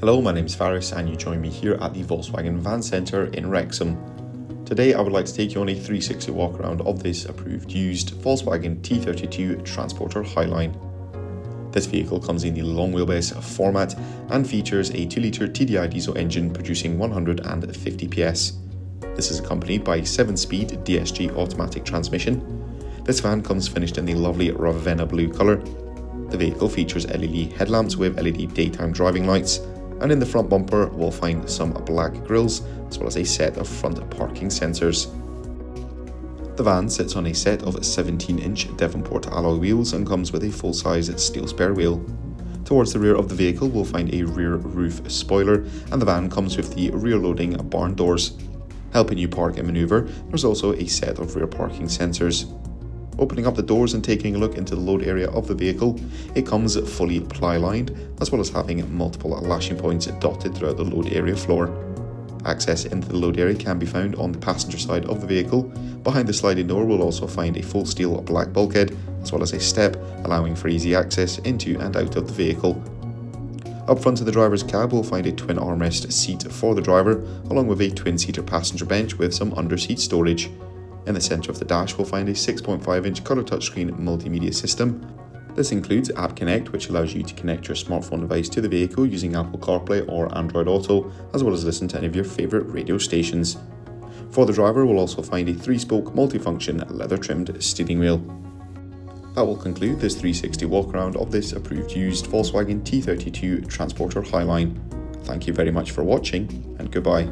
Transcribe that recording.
Hello, my name is Faris and you join me here at the Volkswagen Van Centre in Wrexham. Today I would like to take you on a 360 walk around of this approved used Volkswagen T32 Transporter Highline. This vehicle comes in the long wheelbase format and features a 2-litre TDI diesel engine producing 150 PS. This is accompanied by a 7-speed DSG automatic transmission. This van comes finished in the lovely Ravenna Blue colour. The vehicle features LED headlamps with LED daytime driving lights, and in the front bumper we'll find some black grills as well as a set of front parking sensors. The van sits on a set of 17-inch Devonport alloy wheels and comes with a full-size steel spare wheel. Towards the rear of the vehicle we'll find a rear roof spoiler, and the van comes with the rear loading barn doors. Helping you park and manoeuvre, there's also a set of rear parking sensors. Opening up the doors and taking a look into the load area of the vehicle, it comes fully ply-lined, as well as having multiple lashing points dotted throughout the load area floor. Access into the load area can be found on the passenger side of the vehicle. Behind the sliding door we'll also find a full steel black bulkhead, as well as a step allowing for easy access into and out of the vehicle. Up front of the driver's cab we'll find a twin armrest seat for the driver, along with a twin-seater passenger bench with some under-seat storage. In the centre of the dash we'll find a 6.5-inch colour touchscreen multimedia system. This includes App Connect, which allows you to connect your smartphone device to the vehicle using Apple CarPlay or Android Auto, as well as listen to any of your favourite radio stations. For the driver we'll also find a 3-spoke multifunction leather-trimmed steering wheel. That will conclude this 360 walk around of this approved used Volkswagen T32 Transporter Highline. Thank you very much for watching, and goodbye.